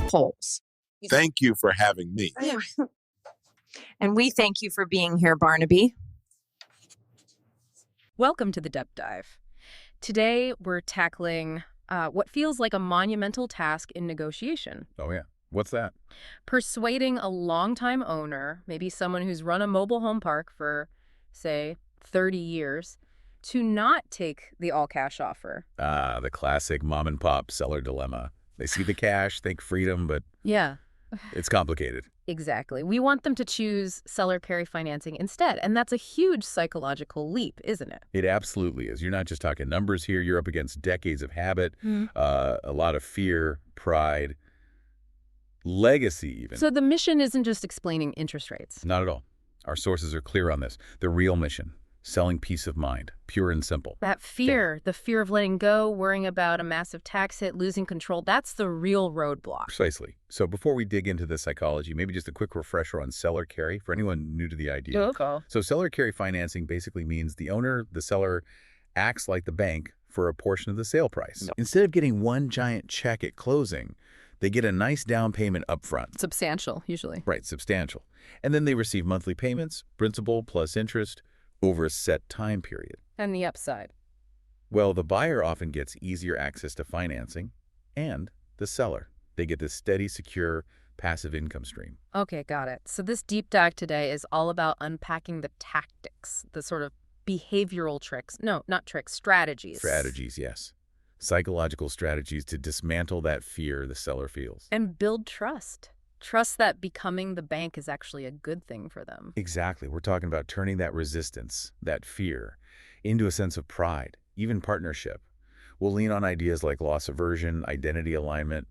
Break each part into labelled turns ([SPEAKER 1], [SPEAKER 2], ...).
[SPEAKER 1] Polls.
[SPEAKER 2] Thank you for having me.
[SPEAKER 1] Yeah. And we thank you for being here, Barnaby.
[SPEAKER 3] Welcome to the Deep Dive. Today, we're tackling what feels like a monumental task in negotiation.
[SPEAKER 4] Oh, yeah. What's that?
[SPEAKER 3] Persuading a longtime owner, maybe someone who's run a mobile home park for, say, 30 years, to not take the all-cash offer.
[SPEAKER 4] The classic mom-and-pop seller dilemma. They see the cash, think freedom, but
[SPEAKER 3] Yeah.
[SPEAKER 4] it's complicated.
[SPEAKER 3] Exactly. We want them to choose seller carry financing instead, and that's a huge psychological leap, isn't it?
[SPEAKER 4] It absolutely is. You're not just talking numbers here. You're up against decades of habit, a lot of fear, pride, legacy even.
[SPEAKER 3] So the mission isn't just explaining interest rates.
[SPEAKER 4] Not at all. Our sources are clear on this. The real mission, selling peace of mind, pure and simple.
[SPEAKER 3] That fear, the fear of letting go, worrying about a massive tax hit, losing control, that's the real roadblock.
[SPEAKER 4] Precisely. So before we dig into the psychology, maybe just a quick refresher on seller carry for anyone new to the idea.
[SPEAKER 3] Okay.
[SPEAKER 4] So seller carry financing basically means the owner, the seller, acts like the bank for a portion of the sale price.
[SPEAKER 3] No.
[SPEAKER 4] Instead of getting one giant check at closing, they get a nice down payment up front.
[SPEAKER 3] Substantial, usually.
[SPEAKER 4] Right, substantial. And then they receive monthly payments, principal plus interest, over a set time period.
[SPEAKER 3] And the upside.
[SPEAKER 4] Well, the buyer often gets easier access to financing, and the seller. They get this steady, secure, passive income stream.
[SPEAKER 3] Okay, got it. So this deep dive today is all about unpacking the tactics, the sort of behavioral tricks. No, not tricks, strategies.
[SPEAKER 4] Strategies, yes. Psychological strategies to dismantle that fear the seller feels.
[SPEAKER 3] And build trust. Trust that becoming the bank is actually a good thing for them.
[SPEAKER 4] Exactly. We're talking about turning that resistance, that fear, into a sense of pride, even partnership. We'll lean on ideas like loss aversion, identity alignment,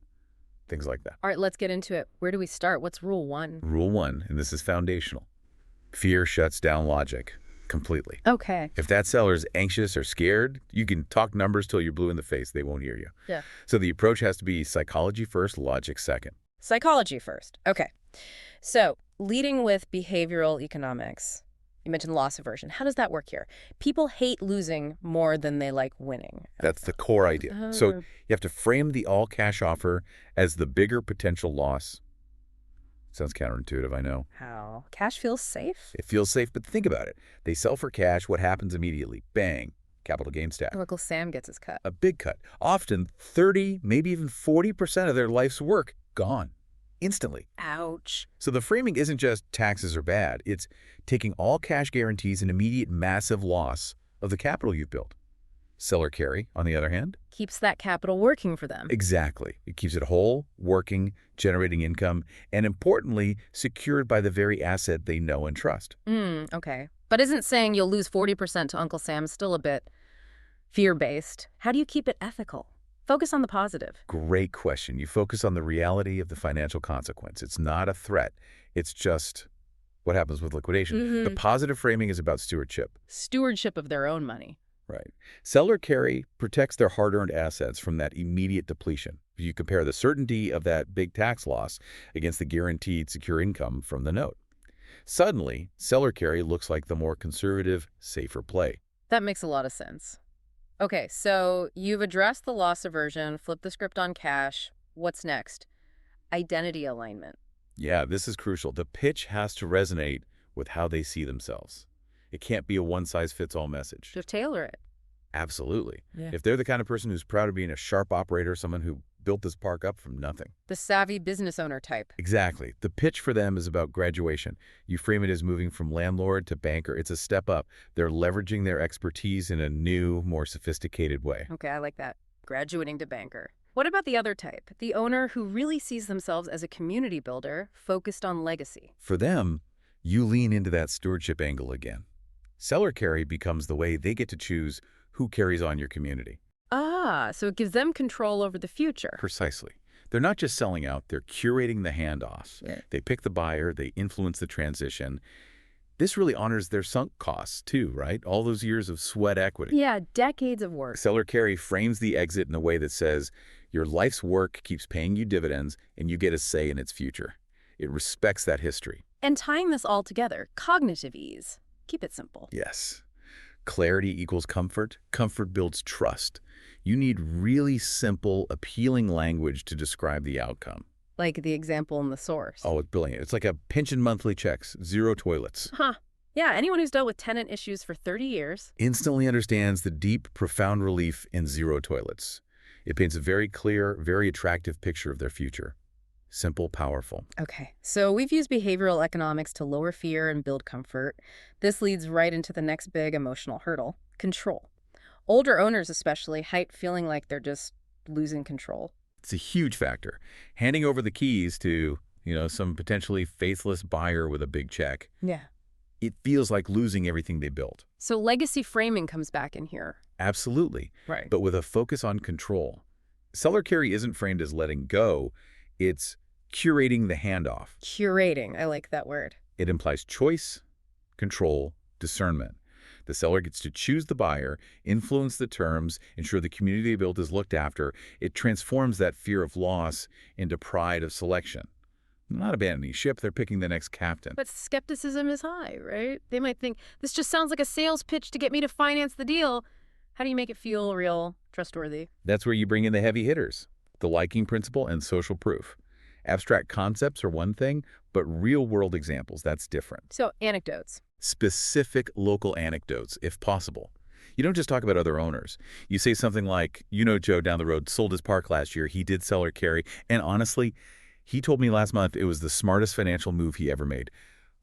[SPEAKER 4] things like that.
[SPEAKER 3] All right, let's get into it. Where do we start? What's rule one?
[SPEAKER 4] Rule one, and this is foundational. Fear shuts down logic completely.
[SPEAKER 3] Okay.
[SPEAKER 4] If that seller's anxious or scared, you can talk numbers till you're blue in the face. They won't hear you.
[SPEAKER 3] Yeah.
[SPEAKER 4] So the approach has to be psychology first, logic second.
[SPEAKER 3] Psychology first. Okay. So leading with behavioral economics, you mentioned loss aversion. How does that work here? People hate losing more than they like winning.
[SPEAKER 4] That's the core idea. So you have to frame the all-cash offer as the bigger potential loss. Sounds counterintuitive, I know.
[SPEAKER 3] How? Cash feels safe?
[SPEAKER 4] It feels safe, but think about it. They sell for cash, what happens immediately? Bang, capital gains tax.
[SPEAKER 3] Uncle Sam gets his cut.
[SPEAKER 4] A big cut. Often 30, maybe even 40% of their life's work gone instantly.
[SPEAKER 3] Ouch.
[SPEAKER 4] So the framing isn't just taxes are bad. It's taking all cash guarantees an immediate massive loss of the capital you've built. Seller carry, on the other hand?
[SPEAKER 3] Keeps that capital working for them.
[SPEAKER 4] Exactly. It keeps it whole, working, generating income, and importantly, secured by the very asset they know and trust.
[SPEAKER 3] Okay. But isn't saying you'll lose 40% to Uncle Sam still a bit fear-based? How do you keep it ethical? Focus on the positive.
[SPEAKER 4] Great question. You focus on the reality of the financial consequence. It's not a threat. It's just what happens with liquidation. The positive framing is about stewardship.
[SPEAKER 3] Stewardship of their own money.
[SPEAKER 4] Right. Seller carry protects their hard-earned assets from that immediate depletion. If you compare the certainty of that big tax loss against the guaranteed secure income from the note. Suddenly, seller carry looks like the more conservative, safer play.
[SPEAKER 3] That makes a lot of sense. Okay, so you've addressed the loss aversion, flipped the script on cash. What's next? Identity alignment.
[SPEAKER 4] Yeah, this is crucial. The pitch has to resonate with how they see themselves. It can't be a one-size-fits-all message.
[SPEAKER 3] Just tailor it.
[SPEAKER 4] Absolutely.
[SPEAKER 3] Yeah.
[SPEAKER 4] If they're the kind of person who's proud of being a sharp operator, someone who built this park up from nothing.
[SPEAKER 3] The savvy business owner type.
[SPEAKER 4] Exactly. The pitch for them is about graduation. You frame it as moving from landlord to banker. It's a step up. They're leveraging their expertise in a new, more sophisticated way.
[SPEAKER 3] Okay, I like that. Graduating to banker. What about the other type? The owner who really sees themselves as a community builder focused on legacy.
[SPEAKER 4] For them, you lean into that stewardship angle again. Seller carry becomes the way they get to choose who carries on your community.
[SPEAKER 3] Ah, so it gives them control over the future.
[SPEAKER 4] Precisely. They're not just selling out, they're curating the handoffs.
[SPEAKER 3] Yeah.
[SPEAKER 4] They pick the buyer, they influence the transition. This really honors their sunk costs too, right? All those years of sweat equity.
[SPEAKER 3] Yeah, decades of work.
[SPEAKER 4] Seller carry frames the exit in a way that says your life's work keeps paying you dividends and you get a say in its future. It respects that history.
[SPEAKER 3] And tying this all together, cognitive ease. Keep it simple.
[SPEAKER 4] Yes. Clarity equals comfort. Comfort builds trust. You need really simple, appealing language to describe the outcome.
[SPEAKER 3] Like the example in the source.
[SPEAKER 4] Oh, it's brilliant. It's like a pension monthly checks, 0 toilets.
[SPEAKER 3] Huh. Yeah, anyone who's dealt with tenant issues for 30 years.
[SPEAKER 4] Instantly understands the deep, profound relief in 0 toilets. It paints a very clear, very attractive picture of their future. Simple, powerful.
[SPEAKER 3] Okay, so we've used behavioral economics to lower fear and build comfort. This leads right into the next big emotional hurdle, control. Older owners especially hate feeling like they're just losing control.
[SPEAKER 4] It's a huge factor. Handing over the keys to, some potentially faithless buyer with a big check,
[SPEAKER 3] Yeah.
[SPEAKER 4] it feels like losing everything they built.
[SPEAKER 3] So legacy framing comes back in here.
[SPEAKER 4] Absolutely.
[SPEAKER 3] Right.
[SPEAKER 4] But with a focus on control. Seller carry isn't framed as letting go. It's curating the handoff.
[SPEAKER 3] Curating, I like that word.
[SPEAKER 4] It implies choice, control, discernment. The seller gets to choose the buyer, influence the terms, ensure the community they built is looked after. It transforms that fear of loss into pride of selection. Not abandoning ship, they're picking the next captain.
[SPEAKER 3] But skepticism is high, right? They might think, this just sounds like a sales pitch to get me to finance the deal. How do you make it feel real, trustworthy?
[SPEAKER 4] That's where you bring in the heavy hitters, the liking principle and social proof. Abstract concepts are one thing, but real-world examples, that's different.
[SPEAKER 3] So, anecdotes.
[SPEAKER 4] Specific local anecdotes, if possible. You don't just talk about other owners. You say something like, Joe down the road sold his park last year. He did seller carry. And honestly, he told me last month it was the smartest financial move he ever made.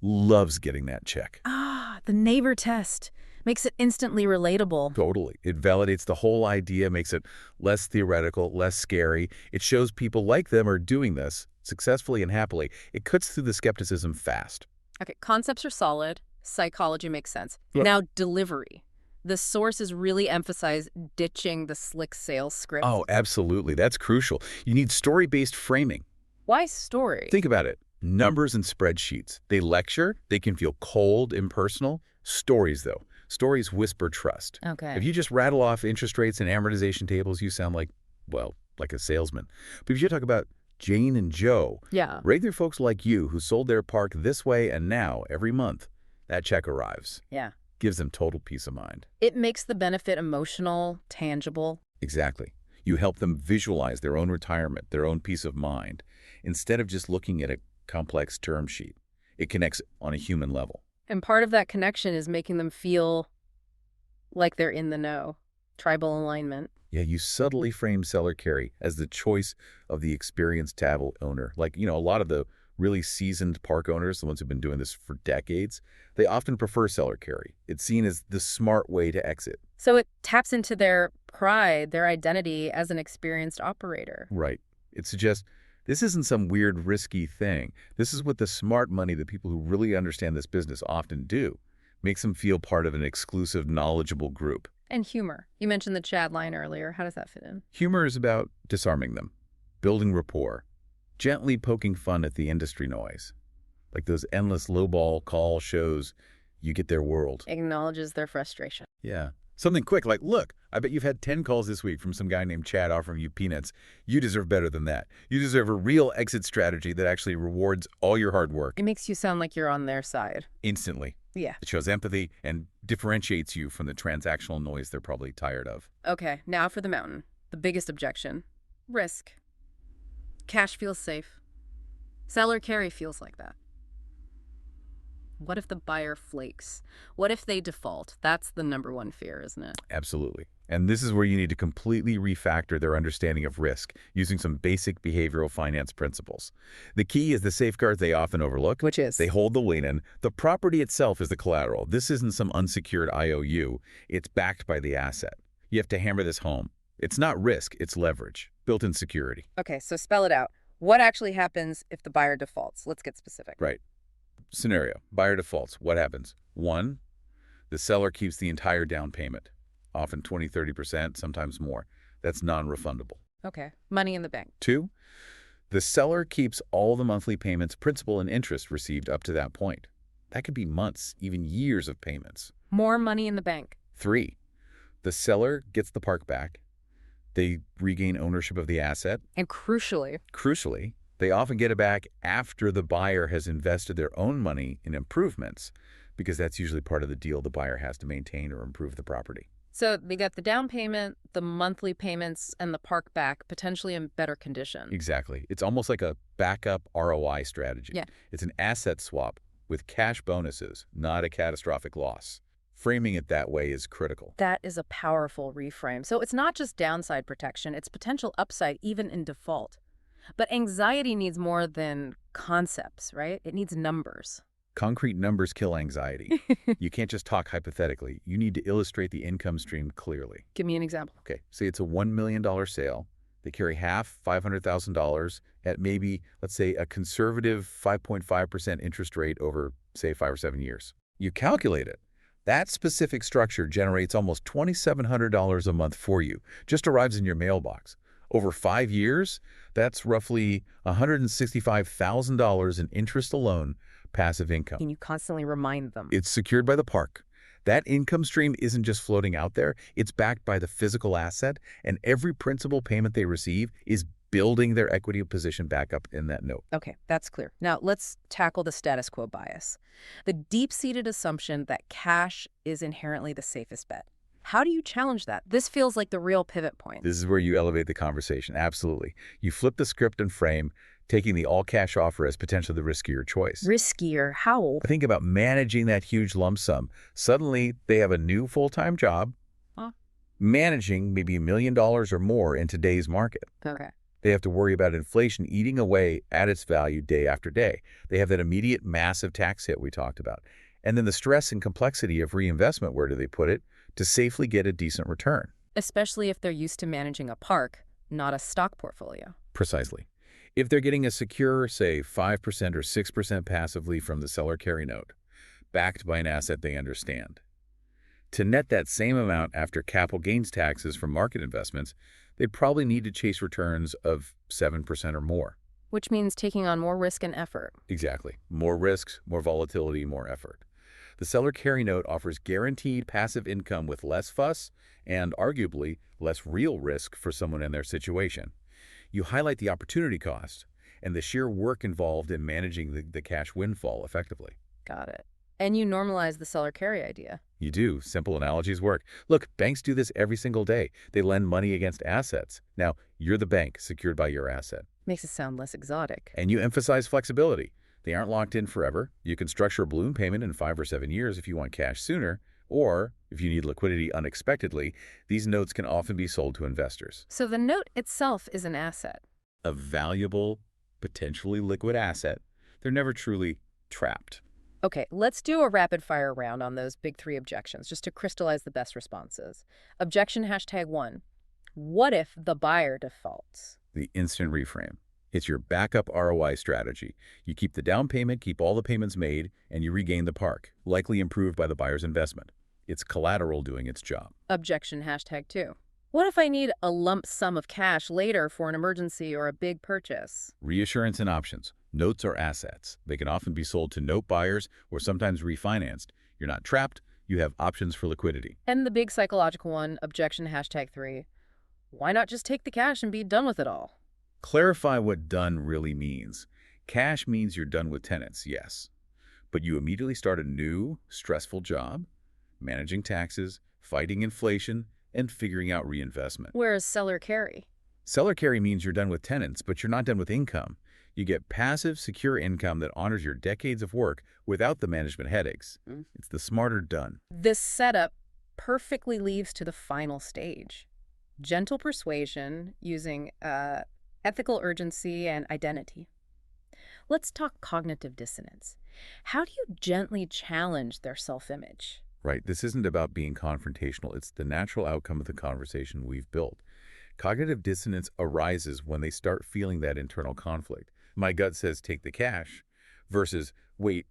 [SPEAKER 4] Loves getting that check.
[SPEAKER 3] Ah, the neighbor test. Makes it instantly relatable.
[SPEAKER 4] Totally. It validates the whole idea, makes it less theoretical, less scary. It shows people like them are doing this successfully and happily. It cuts through the skepticism fast.
[SPEAKER 3] Okay, concepts are solid. Psychology makes sense.
[SPEAKER 4] Yep.
[SPEAKER 3] Now, delivery. The sources really emphasize ditching the slick sales script.
[SPEAKER 4] Oh, absolutely. That's crucial. You need story-based framing.
[SPEAKER 3] Why story?
[SPEAKER 4] Think about it. Numbers and spreadsheets. They lecture. They can feel cold, impersonal. Stories, though. Stories whisper trust.
[SPEAKER 3] Okay.
[SPEAKER 4] If you just rattle off interest rates and amortization tables, you sound like a salesman. But if you talk about Jane and Joe,
[SPEAKER 3] Yeah.
[SPEAKER 4] regular folks like you who sold their park this way and now every month, that check arrives.
[SPEAKER 3] Yeah.
[SPEAKER 4] Gives them total peace of mind.
[SPEAKER 3] It makes the benefit emotional, tangible.
[SPEAKER 4] Exactly. You help them visualize their own retirement, their own peace of mind, instead of just looking at a complex term sheet. It connects on a human level.
[SPEAKER 3] And part of that connection is making them feel like they're in the know. Tribal alignment.
[SPEAKER 4] Yeah, you subtly frame seller carry as the choice of the experienced tablet owner. Like, a lot of the really seasoned park owners, the ones who've been doing this for decades, they often prefer seller carry. It's seen as the smart way to exit.
[SPEAKER 3] So it taps into their pride, their identity as an experienced operator.
[SPEAKER 4] Right. It suggests this isn't some weird, risky thing. This is what the smart money, the people who really understand this business often do. Makes them feel part of an exclusive, knowledgeable group.
[SPEAKER 3] And humor. You mentioned the Chad line earlier. How does that fit in?
[SPEAKER 4] Humor is about disarming them, building rapport, gently poking fun at the industry noise. Like those endless lowball call shows, you get their world.
[SPEAKER 3] Acknowledges their frustration.
[SPEAKER 4] Yeah. Something quick like, look, I bet you've had 10 calls this week from some guy named Chad offering you peanuts. You deserve better than that. You deserve a real exit strategy that actually rewards all your hard work.
[SPEAKER 3] It makes you sound like you're on their side.
[SPEAKER 4] Instantly.
[SPEAKER 3] Yeah.
[SPEAKER 4] It shows empathy and differentiates you from the transactional noise they're probably tired of.
[SPEAKER 3] Okay, now for the mountain. The biggest objection. Risk. Cash feels safe. Seller carry feels like that. What if the buyer flakes? What if they default? That's the number one fear, isn't it?
[SPEAKER 4] Absolutely. And this is where you need to completely refactor their understanding of risk using some basic behavioral finance principles. The key is the safeguards they often overlook.
[SPEAKER 3] Which is?
[SPEAKER 4] They hold the lien. The property itself is the collateral. This isn't some unsecured IOU. It's backed by the asset. You have to hammer this home. It's not risk, it's leverage, built-in security.
[SPEAKER 3] Okay, so spell it out. What actually happens if the buyer defaults? Let's get specific.
[SPEAKER 4] Right. Scenario, buyer defaults. What happens? 1, the seller keeps the entire down payment, often 20, 30%, sometimes more. That's non-refundable.
[SPEAKER 3] Okay, money in the bank.
[SPEAKER 4] 2, the seller keeps all the monthly payments, principal and interest received up to that point. That could be months, even years of payments.
[SPEAKER 3] More money in the bank.
[SPEAKER 4] 3, the seller gets the park back. They regain ownership of the asset.
[SPEAKER 3] And crucially,
[SPEAKER 4] Crucially, they often get it back after the buyer has invested their own money in improvements. because that's usually part of the deal the buyer has to maintain or improve the property.
[SPEAKER 3] So they got the down payment, the monthly payments, and the park back, potentially in better condition.
[SPEAKER 4] Exactly. It's almost like a backup ROI strategy.
[SPEAKER 3] Yeah.
[SPEAKER 4] It's an asset swap with cash bonuses, not a catastrophic loss. Framing it that way is critical.
[SPEAKER 3] That is a powerful reframe. So it's not just downside protection, it's potential upside even in default. But anxiety needs more than concepts, right? It needs numbers.
[SPEAKER 4] Concrete numbers kill anxiety. You can't just talk hypothetically. You need to illustrate the income stream clearly.
[SPEAKER 3] Give me an example.
[SPEAKER 4] Okay, say it's a $1 million sale. They carry half, $500,000 at maybe, let's say, a conservative 5.5% interest rate over, say, 5 or 7 years. You calculate it. That specific structure generates almost $2,700 a month for you, just arrives in your mailbox. Over 5 years, that's roughly $165,000 in interest alone, passive income.
[SPEAKER 3] And you constantly remind them.
[SPEAKER 4] It's secured by the park. That income stream isn't just floating out there, it's backed by the physical asset, and every principal payment they receive is building their equity position back up in that note.
[SPEAKER 3] Okay, that's clear. Now let's tackle the status quo bias. The deep-seated assumption that cash is inherently the safest bet. How do you challenge that? This feels like the real pivot point.
[SPEAKER 4] This is where you elevate the conversation, absolutely. You flip the script and frame, taking the all-cash offer as potentially the riskier choice.
[SPEAKER 3] Riskier? How?
[SPEAKER 4] Think about managing that huge lump sum. Suddenly, they have a new full-time job, managing maybe $1 million or more in today's market.
[SPEAKER 3] Okay.
[SPEAKER 4] They have to worry about inflation eating away at its value day after day. They have that immediate massive tax hit we talked about. And then the stress and complexity of reinvestment, where do they put it, to safely get a decent return?
[SPEAKER 3] Especially if they're used to managing a park, not a stock portfolio.
[SPEAKER 4] Precisely. If they're getting a secure, say, 5% or 6% passively from the seller carry note, backed by an asset they understand. To net that same amount after capital gains taxes from market investments, they'd probably need to chase returns of 7% or more.
[SPEAKER 3] Which means taking on more risk and effort.
[SPEAKER 4] Exactly. More risks, more volatility, more effort. The seller carry note offers guaranteed passive income with less fuss and, arguably, less real risk for someone in their situation. You highlight the opportunity cost and the sheer work involved in managing the cash windfall effectively.
[SPEAKER 3] Got it. And you normalize the seller carry idea.
[SPEAKER 4] You do. Simple analogies work. Look, banks do this every single day. They lend money against assets. Now, you're the bank secured by your asset.
[SPEAKER 3] Makes it sound less exotic.
[SPEAKER 4] And you emphasize flexibility. They aren't locked in forever. You can structure a balloon payment in 5 or 7 years if you want cash sooner, or if you need liquidity unexpectedly, these notes can often be sold to investors.
[SPEAKER 3] So the note itself is an asset.
[SPEAKER 4] A valuable, potentially liquid asset. They're never truly trapped.
[SPEAKER 3] Okay, let's do a rapid-fire round on those big 3 objections, just to crystallize the best responses. Objection #1. What if the buyer defaults?
[SPEAKER 4] The instant reframe. It's your backup ROI strategy. You keep the down payment, keep all the payments made, and you regain the park, likely improved by the buyer's investment. It's collateral doing its job.
[SPEAKER 3] Objection #2. What if I need a lump sum of cash later for an emergency or a big purchase?
[SPEAKER 4] Reassurance and options. Notes are assets. They can often be sold to note buyers or sometimes refinanced. You're not trapped. You have options for liquidity.
[SPEAKER 3] And the big psychological one, objection #3. Why not just take the cash and be done with it all?
[SPEAKER 4] Clarify what done really means. Cash means you're done with tenants, yes. But you immediately start a new, stressful job, managing taxes, fighting inflation, and figuring out reinvestment.
[SPEAKER 3] Whereas seller carry?
[SPEAKER 4] Seller carry means you're done with tenants, but you're not done with income. You get passive, secure income that honors your decades of work without the management headaches. It's the smarter done.
[SPEAKER 3] This setup perfectly leads to the final stage. Gentle persuasion using ethical urgency and identity. Let's talk cognitive dissonance. How do you gently challenge their self-image?
[SPEAKER 4] Right. This isn't about being confrontational. It's the natural outcome of the conversation we've built. Cognitive dissonance arises when they start feeling that internal conflict. My gut says take the cash versus, wait,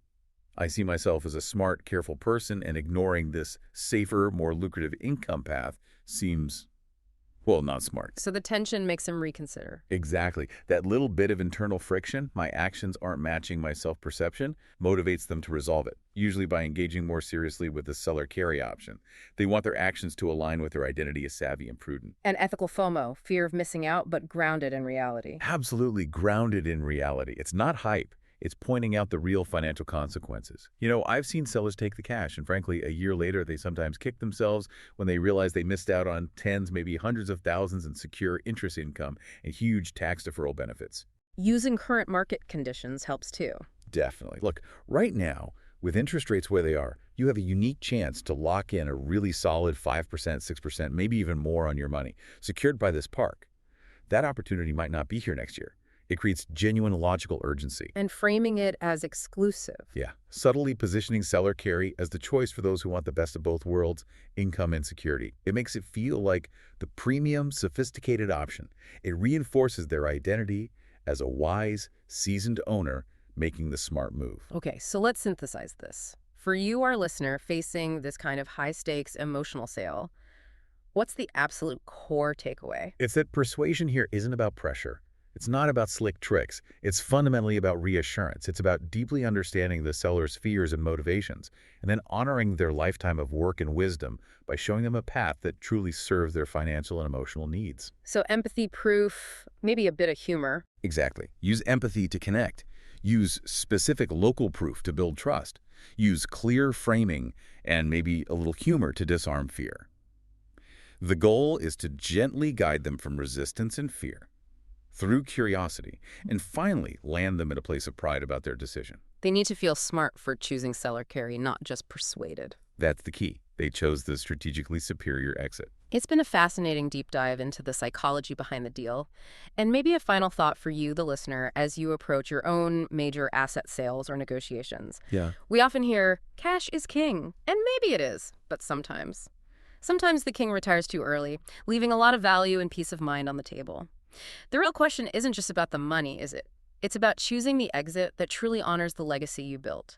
[SPEAKER 4] I see myself as a smart, careful person, and ignoring this safer, more lucrative income path seems, well, not smart.
[SPEAKER 3] So the tension makes them reconsider.
[SPEAKER 4] Exactly. That little bit of internal friction, my actions aren't matching my self-perception, motivates them to resolve it, usually by engaging more seriously with the seller carry option. They want their actions to align with their identity as savvy and prudent.
[SPEAKER 3] And ethical FOMO, fear of missing out, but grounded in reality.
[SPEAKER 4] Absolutely grounded in reality. It's not hype. It's pointing out the real financial consequences. I've seen sellers take the cash, and frankly, a year later, they sometimes kick themselves when they realize they missed out on tens, maybe hundreds of thousands in secure interest income and huge tax deferral benefits.
[SPEAKER 3] Using current market conditions helps too.
[SPEAKER 4] Definitely. Look, right now, with interest rates where they are, you have a unique chance to lock in a really solid 5%, 6%, maybe even more on your money, secured by this park. That opportunity might not be here next year. It creates genuine logical urgency.
[SPEAKER 3] And framing it as exclusive.
[SPEAKER 4] Yeah, subtly positioning seller carry as the choice for those who want the best of both worlds, income and security. It makes it feel like the premium, sophisticated option. It reinforces their identity as a wise, seasoned owner making the smart move.
[SPEAKER 3] Okay, so let's synthesize this. For you, our listener, facing this kind of high-stakes emotional sale, what's the absolute core takeaway?
[SPEAKER 4] It's that persuasion here isn't about pressure. It's not about slick tricks. It's fundamentally about reassurance. It's about deeply understanding the seller's fears and motivations, and then honoring their lifetime of work and wisdom by showing them a path that truly serves their financial and emotional needs.
[SPEAKER 3] So empathy, proof, maybe a bit of humor.
[SPEAKER 4] Exactly. Use empathy to connect. Use specific local proof to build trust. Use clear framing and maybe a little humor to disarm fear. The goal is to gently guide them from resistance and fear through curiosity, and finally land them in a place of pride about their decision.
[SPEAKER 3] They need to feel smart for choosing seller carry, not just persuaded.
[SPEAKER 4] That's the key. They chose the strategically superior exit.
[SPEAKER 3] It's been a fascinating deep dive into the psychology behind the deal. And maybe a final thought for you, the listener, as you approach your own major asset sales or negotiations.
[SPEAKER 4] Yeah.
[SPEAKER 3] We often hear, cash is king. And maybe it is, but sometimes. Sometimes the king retires too early, leaving a lot of value and peace of mind on the table. The real question isn't just about the money, is it? It's about choosing the exit that truly honors the legacy you built.